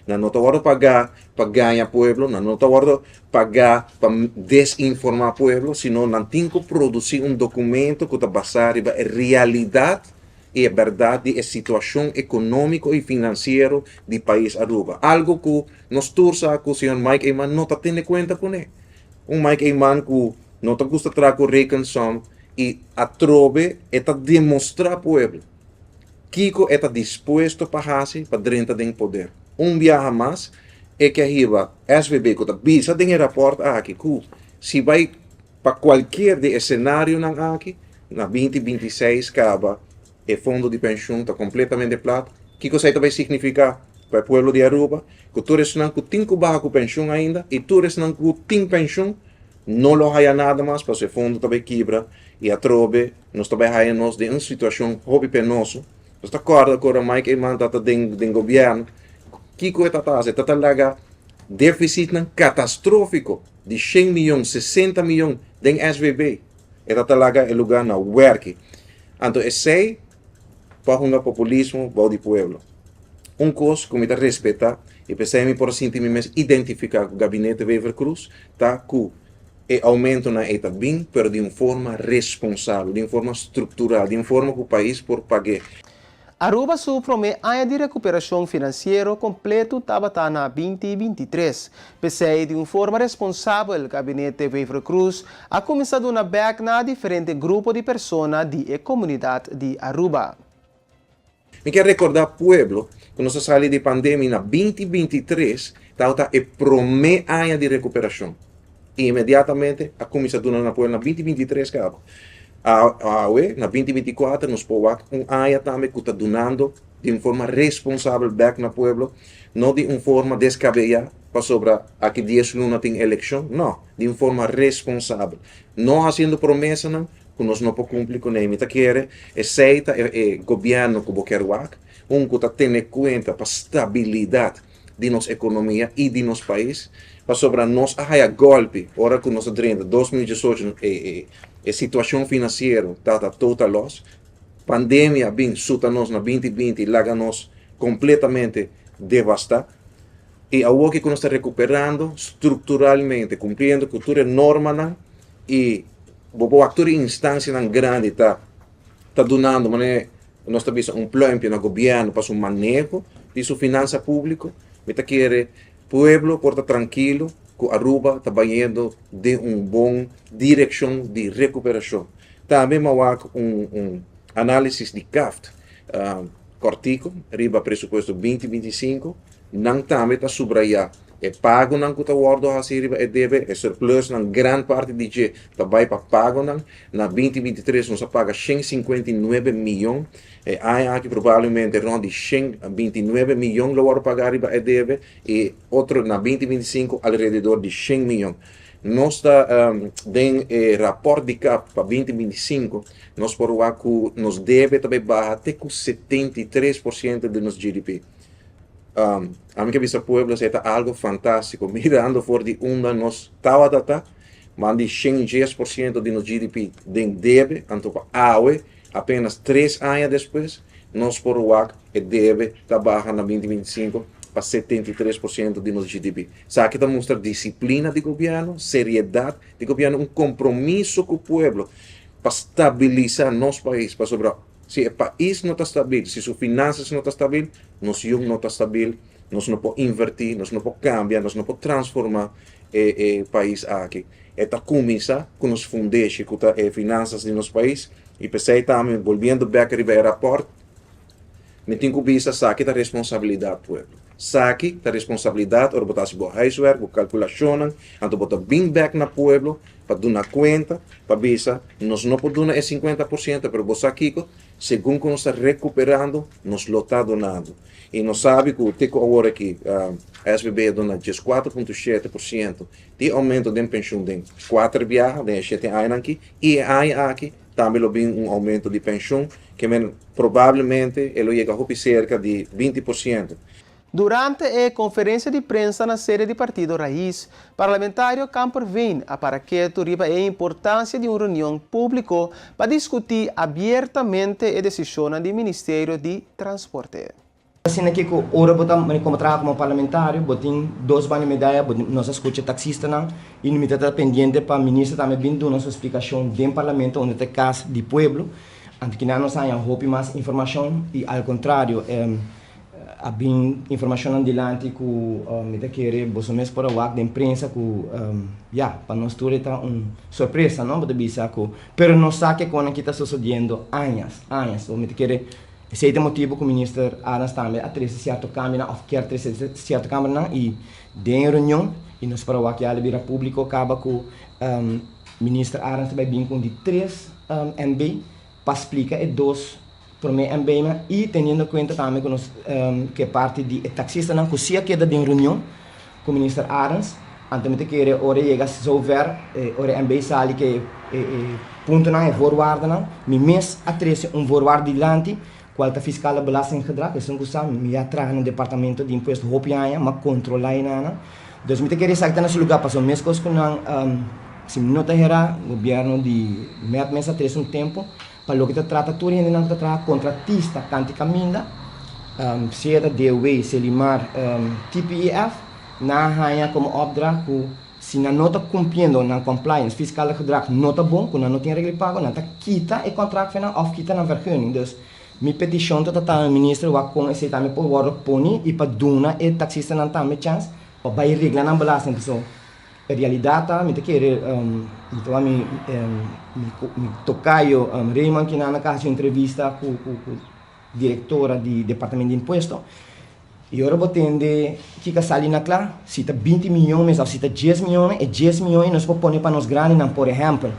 não tá guardo pagar para ganhar pueblo, não tá guardo pagar para desinformar pueblo, sino não tem que produzir documento que tá basado na realidade e a verdade da situação econômica e financeira do país Aruba. Algo que nós torça que o senhor Mike Eman não está tendo conta com ele. Mike Eman que não está gosta de trazer reconciliação e atrove e está demonstrar pueblo que está disposto para fazer para dentro do poder. Viaja mais é que arriba SVB que está bisa tem rapport aqui que se vai para qualquer de cenário aqui na 2026 acaba o fundo de pensão está completamente plano. Que isso vai significar para o povo de Aruba? Que todos não têm baixo pensão ainda e todos não têm pensão, não lo há nada mais para o fundo também quebra e a trobe nós também há de uma situação hobby penosa. Nós está acorda com o Mike Eman está do governo. Que coisa está talaga déficit catastrófico de 100 milhões, 60 milhões de SVB. Está talaga o lugar na work. Então, esse para um populismo do povo. Coisa que me respeitar e pensei por sentir mesmo identificar o gabinete Waiver Cruz, tá que e aumento na eta bem, pero de uma forma responsável, de uma forma estrutural, de uma forma que o país por pagar. Aruba promete ano de recuperação financeira completo estava na 2023. Pensei de uma forma responsável, o gabinete Waiver Cruz ha começado a back na diferente grupo de pessoas da comunidade de Aruba. Me quero recordar pueblo que nós saímos de pandemia na 2023, estava o primeiro ano de recuperação. E imediatamente a começado na pueblo na 2023 acaba. Na 2024 nós podemos ano também que está donando de uma forma responsável back na pueblo, não de uma forma descabellada para sobre aqui 10 lunas tem eleição, não, de uma forma responsável. Não fazendo promessa não, que nós não podemos cumprir com ele. Então, quer aceita o governo que quer que está tendo conta para a estabilidade de nossa economia e de nosso país, para sobre nós a golpe, hora que nós estamos 2018, a situação financeira está total loss, pandemia bem suta nós na 2020, larga nós completamente devastada, e a que nós estamos recuperando estruturalmente, cumprindo cultura norma e o ator em instância grande está donando nós estamos plano no governo para o manejo de sua finança pública, mas quer pueblo porta tranquilo que Aruba está indo de uma boa direção de recuperação. Também há análise de CAFT cortico, riba presupuesto 2025, não também está subrayar é pago não que está guardo assim riba é deve é surplus na grande parte de que está vai para pago não na 2023 nós paga 159 milhões há aqui provavelmente ronde 129 milhões lo vamos pagar riba é deve e outro na 2025 alrededor de 100 milhões. Nós está tem rapport de CAP para 2025 nós por que nos deve também baixar até com 73% de nosso GDP. A minha vista pueblo é algo fantástico, mirando fora de onde nós estava, mas de 110% de nosso GDP deve, então apenas 3 anos depois, nós por o deve estar baixando na 2025 para 73% de nosso GDP. Sabe que está mostrando disciplina de governo, seriedade de governo, compromisso com o pueblo para estabilizar nosso país, para sobrar. Se o país não está estável, se suas finanças não estão estáveis, nosso não está estável, nós não podemos invertir, nós não podemos cambiar, nós não podemos transformar o país aqui. Esta começa com os fundos, com as finanças de nosso país, e pensei também, voltando back ao aeroporto, me tenho que visa saque da responsabilidade do povo. Saque da responsabilidade, ora botar se boa huiswerk, boa calculação, então botar bem back na povo, para dar conta, para visa, nós não podemos dar 50%, mas você aqui, segundo que nós estamos recuperando, nós lo está donando. E nós sabemos que o teco agora aqui, a SBB dona 4,7% de aumento de pensão de 4 viagens, de 7 anos aqui, e aqui também tem aumento de pensão, que provavelmente ele chega a cerca de 20%. Durante a conferência de prensa na sede do Partido Raiz, parlamentário Camper vem a Paraqueto riba a importância de uma reunião pública para discutir abertamente a decisão do Ministério de Transporte. Assim aqui que ora botam como trabalho como parlamentário, botem 2 banhos de medalha, nós escuta taxista não, e não está pendente para o ministro também vindo nossa explicação dentro do parlamento onde tem caso de pueblo, antes que nós tenhamos roupa mais informação e ao contrário há bem informação adiante que me está querendo você mesmo para o da imprensa que para nós tudo está surpresa não pode dizer que pero não sabe que quando está sucedendo anos ou me está querendo esse é o motivo que o ministro Arans também a trazer certo câmera ou quer trazer certo câmera e de reunião e nós para o que a libera público acaba que o ministro Arans vai vir com de 3 MB para explicar e 2 para mim MB e tendo em conta também que nós que parte de taxista não que se queda de reunião com o ministro Arans antes de que ora chega a resolver ora MB sali que ponto não é forward não me mês a trazer forward dilante qual a fiscal da belasting gedrag is een kusam me atrás no departamento de imposto hopianha mas controlar nada dus me te querer sair nesse lugar passou mês coisas com se não te era governo de mês a trazer tempo para o que trata tudo ainda não trata contratista canti caminda se era DOE Selimar TPEF na hanha como opdracht se não está cumprindo na compliance fiscal gedrag não está bom quando não tem regra pago não está quita e contrato final of quita na vergunning dus mi petition to tata ministro wa kung esse também por work poni e para duna e taxista não também chance para vai regla na belasting so a realidade me te querer então me tocaio Raymond que na casa entrevista com diretora de departamento de imposto e ora botende que sali na clara se tá 20 milhões ou se tá 10 milhões e 10 milhões nós pode para nós grandes não por exemplo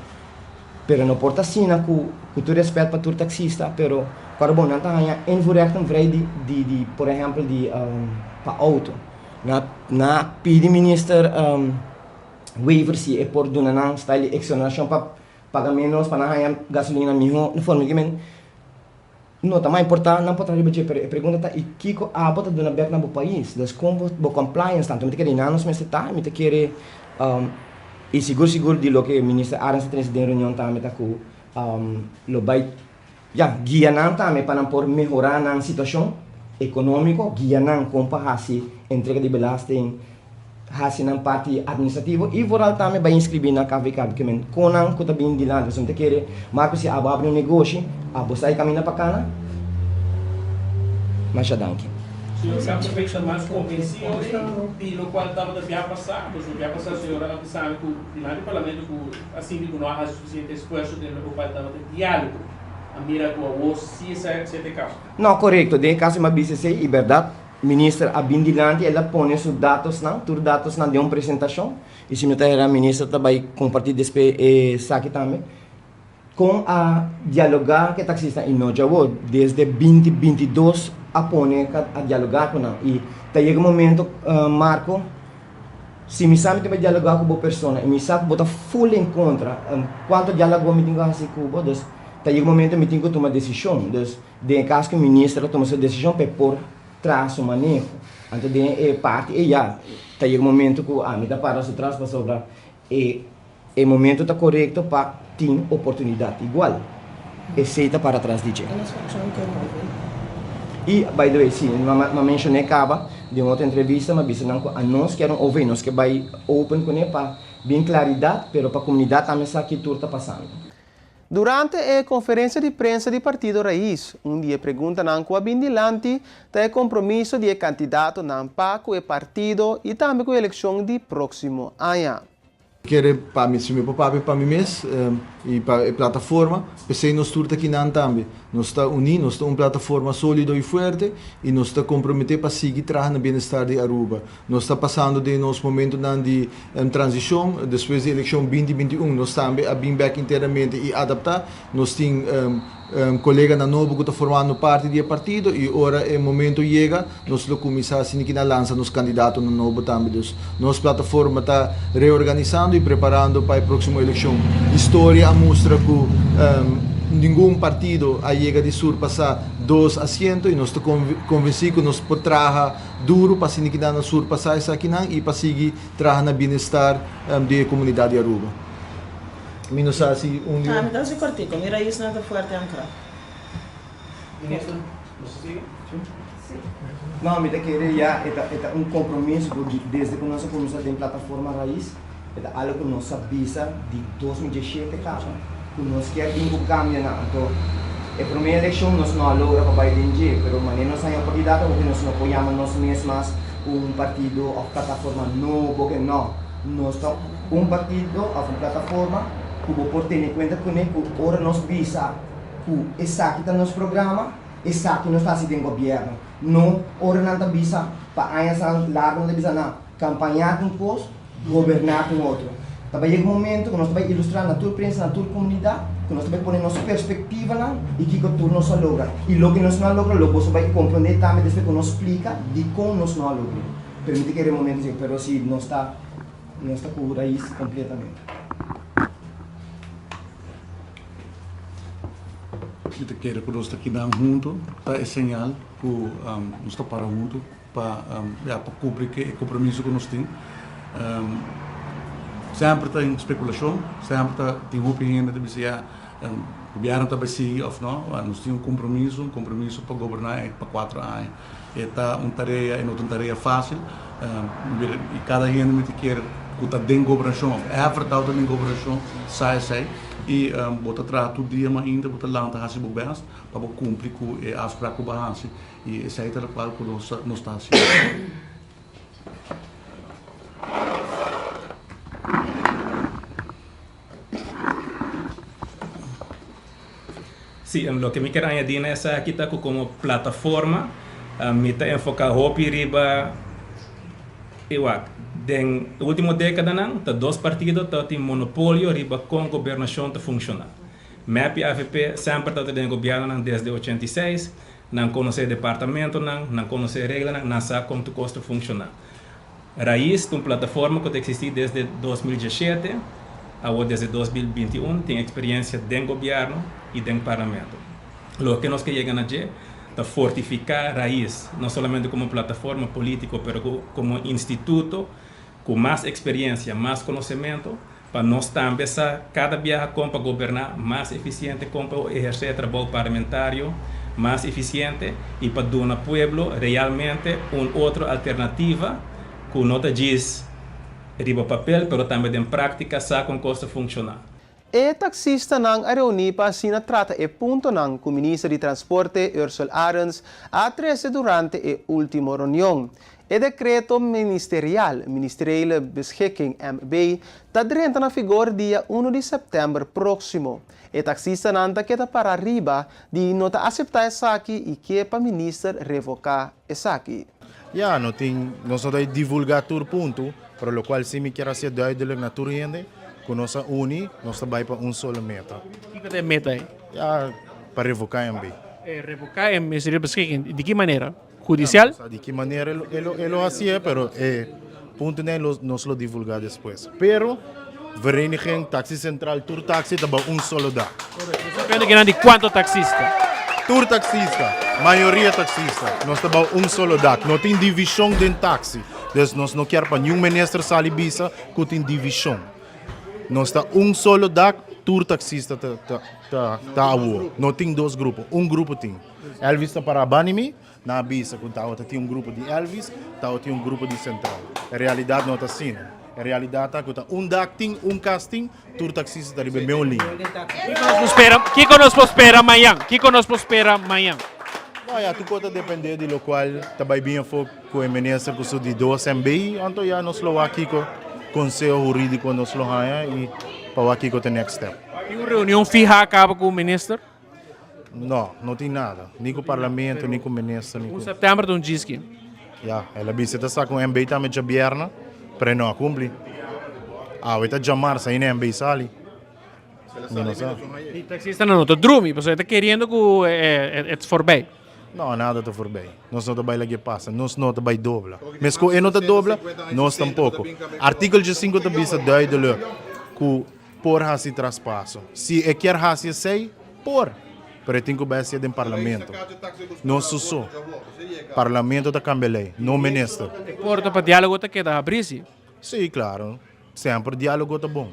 pero não porta assim com tu respeito para tu taxista pero para bom não tá em voorrechten vrij de por exemplo de para auto na pedi minister waiver se é por dona não style exoneração para pagar menos para não gasolina mesmo no forma que não tá mais importante não pode trazer a pergunta tá e kiko bota dona back na país das como compliance tanto me querer não nos tá me querer e seguro de lo que o ministro Arans tem de reunião também tá com lo vai guia não também para por melhorar a situação econômica guia não comparar se entrega de belasting hasi na parte administrativo e voral também vai inscrever na KVK que men konan ko tabin dilan so te querer marco se abre um negócio sai caminha para cana mas já danke Senhor, já foi chamado de convenção pelo qual estava da via passar, pois o via passar a senhora sabe que o parlamento assim que não há suficiente esforço de o qual estava de diálogo a mira com o se esse caso. Não, correto, de caso uma BCC e verdade, ministra Abindilante ela põe os dados não, tur dados não de uma apresentação e se não era ministra também compartilhar despe saque também com a dialogar que taxista e não já desde 2022 a pone a dialogar com e tá chega um momento Marco se me sabe que vai dialogar com boa pessoa e me sabe botar full em contra quanto dialogou me tenho assim com boa dus tá chega um momento me tenho que tomar decisão dus de caso que o ministro toma sua decisão para por trás o manejo antes de parte e já tá chega um momento que me dá para o trás para sobrar e o momento tá correto para ter oportunidade igual e aceita para trás de e, by the way, sim, eu mencionei acaba de uma outra entrevista, mas disse não a nós que eram ouvir, nós que vai open com ele para bem claridade, pero para a comunidade também sabe que tudo está passando. Durante a conferência de prensa do Partido Raiz, dia pergunta não com a Bindilante tem compromisso de candidato não para com o partido e também com a eleição de próximo ano. Quero para mim, para mim mesmo e para a plataforma, pensei nós tudo aqui não também. Nós está unidos, nós estamos uma plataforma sólida e forte e nós está comprometido para seguir trabalhando no bem-estar de Aruba. Nós está passando de nosso momento de transição, depois da eleição 2021, nós também a bem back inteiramente e adaptar. Nós temos colega na novo que está formando parte do partido e agora é momento chega nós vamos começar assim que na lança nos candidatos no novo também. Nossa plataforma está reorganizando e preparando para a próxima eleição. História mostra que nenhum partido a chega de surpassar 2 assentos e nós estamos convencidos que nós podemos trabalhar duro para assim que na surpassar isso aqui e para seguir trabalhando no bem-estar da comunidade de Aruba. Menos assim me dá esse cortico, mira isso nada forte ancora. Ministro, você sigue? Não, me querer já é compromisso desde que nós começamos a plataforma Raiz, é algo que nós sabemos de 2017 cá, que nós queremos um cambio na então a primeira eleição nós não logramos para Biden, mas maneira nós somos candidato porque nós não apoiamos nós mesmos partido ou plataforma novo que não, nós estamos partido ou plataforma que vou ter em conta que agora nós visa que essa aqui está no nosso programa, essa aqui nós fazemos em governo. Não, agora não está visa para a larga não visa na campanhar com posto, governar com outro. Também é um momento que nós vamos ilustrar na tua prensa, na tua comunidade, que nós vamos pôr nossa perspectiva e que tudo nós logra. E o que nós não logra, logo você vai compreender também depois que nós explica de como nós não logra. Permite que é um momento, mas sim, não está com o raiz completamente. Kita quer que nós aqui damos junto, tá é sinal que nós está para junto para cumprir o compromisso que nós temos. Sempre tem especulação, sempre tem opinião de dizer o governo está seguir ou não. Nós temos um compromisso para governar para 4 anos. É uma tarefa fácil e cada gente quer que está dentro da governação, é verdade dentro da governação, sai. E bota trabalhar todo dia, mas ainda bota lá para fazer o bem para cumprir com as práticas e essa é a qual nós está assim. Sí, lo que me quiero añadir es aquí como plataforma, me está enfocado riba igual. Den última década não, tá 2 partidos têm monopólio riba com governação tá funcionar. MEP e AFP sempre tá tendo governo desde 86, não conhece departamento não conhece regra não sabe como tu custa funcionar. Raiz uma plataforma que existe desde 2017 ou desde 2021 tem experiência dentro do governo e dentro do parlamento. Lo que nós queremos fazer é fortificar Raiz, não somente como plataforma política, mas como instituto com mais experiência, mais conhecimento, para nós também cada viagem para governar mais eficiente, para exercer trabalho parlamentário mais eficiente e para dar ao povo realmente uma outra alternativa que não diz riba papel, mas também em prática sabe como costa funcionar. E taxista nang reuni para sina trata e punto nang com o ministro de Transporte Ursula Arens a 13 durante a última reunião. O decreto ministerial beschikking MB está dentro na vigor dia 1 de setembro próximo. O taxista nanta que está para arriba de não aceitar essa aqui e que para o ministro revocar essa aqui. Ja, nós não divulgar todo ponto, para o qual se me quer ser duidelijk na toda gente, que nós uni, nós vai para só meta. O que é a meta aí? Ja, para revocar MB. Revocar o ministério beschikking, de que maneira? Judicial? De que maneira ele hacía, pero ponto nós lo divulgar depois. Pero vereniging taxi central tour taxi taba solo da. Depende de quanto taxista. Tour taxista, maioria taxista. Nós taba solo da. Não tem divisão dentro taxi. Dus nós não quer para nenhum ministro salibisa que tem divisão. Nós está solo da tour taxista tá não tem 2 grupos. Grupo tem. Elvis está para Banimi. Na Bisa, quando tinha grupo de Elvis, tinha grupo de Central. A realidade não está assim. En realidad, está un acting, un casting, tur taxista está ribe meu linha. Kiko nos prospera amanhã. Kiko nos prospera amanhã. No, ya, tu pode depender de lo qual também bem foco com o ministro que sou de 2 MB, então já nos lo aqui com conselho jurídico nos lo haya e para aqui com o next step. E uma reunião fija acaba com o ministro? Não tem nada, nem com o parlamento, nem com o ministro. Nem com... setembro não diz que. Ja, ela visita está com o MB também de bierna, para não cumprir. Está de março aí na MB sali. Não sabe. E taxista não está dormindo, você está querendo que é voorbij. Não, nada está voorbij. Nós não trabalhamos lá que passa, nós não trabalhamos dobla. Mas com não está dobla, nós tampouco. Artigo 5 também está duidelijk que por hasi traspasso. Se quer hasi sei, por. Pero tem que obedecer do parlamento. Não sou. Parlamento está cambiando lei, não ministro. Porta para diálogo está que dá abrir. Sim, claro. Sempre diálogo está bom,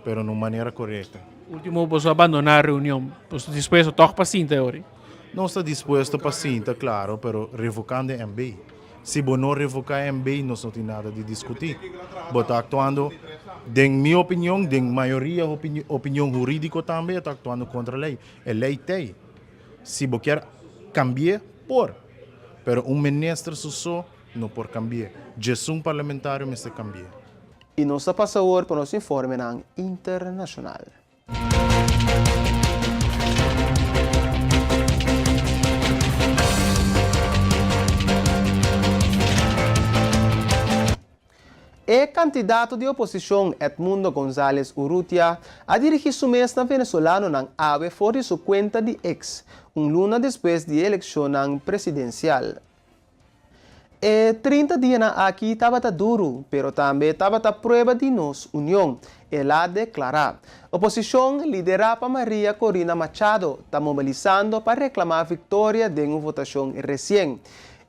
pero de maneira correta. Último, você abandonar a reunião. Você disposto a para sim, teoria? Não está disposto para sim, claro, pero revocando MB. Se você não revocar MB, nós não tem nada de discutir. Está actuando, em minha opinião, em maioria opinião jurídica também, está actuando contra a lei. A lei tem. Se você quer cambiar, por. Pero ministro só não pode cambiar. Jesus parlamentário me se cambia. E nós passamos agora para o nosso informe internacional. O candidato de oposição Edmundo González Urrutia a dirigir su mês na Venezuela na AVE fora de sua conta de X, luna depois da eleição presidencial. 30 dias aqui estava duro, pero também estava a prova de nossa união. Ela declara. A oposição liderada Maria Corina Machado está mobilizando para reclamar a vitória de uma votação recente.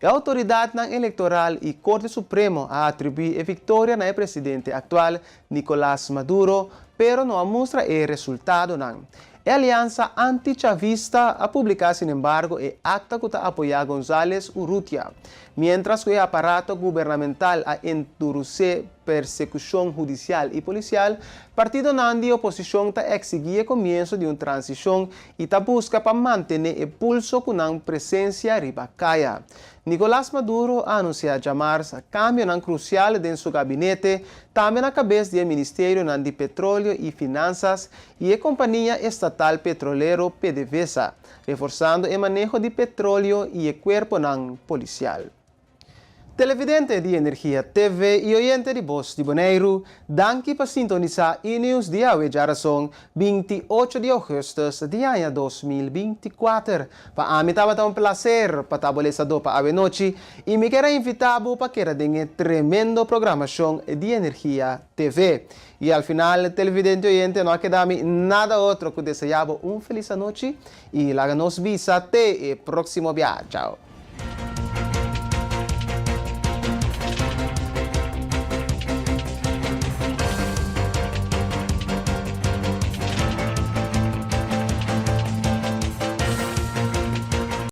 A autoridade eleitoral e Corte Suprema a atribuir a vitória ao presidente atual Nicolás Maduro, pero não mostra o resultado. A aliança antichavista a publicar, sin embargo, o acta que apoia González Urrutia, mientras que o aparato gubernamental a endurecer persecução judicial e policial, partido de oposição está exigindo o começo de uma transição e está busca para manter o pulso com a presença ribacaia. Nicolás Maduro anuncia chamar-se cambio crucial em seu gabinete, também na cabeça do Ministério de Petróleo e Finanças e a Companhia Estatal Petrolero PDVSA, reforçando o manejo de petróleo e o corpo policial. Televidente de Energia TV e oyente de Voz de Bonaire, danke para sintonizar e-news de Awe Jarason 28 de agosto de ano 2024. Para mim estava um prazer para tabelezador para Awe Noche e me quero invitar para que tenha tremendo programação de Energia TV. E ao final, televidente e oyente, não queda nada outro que desejar feliz noite e lá nos visa até o próximo dia. Tchau.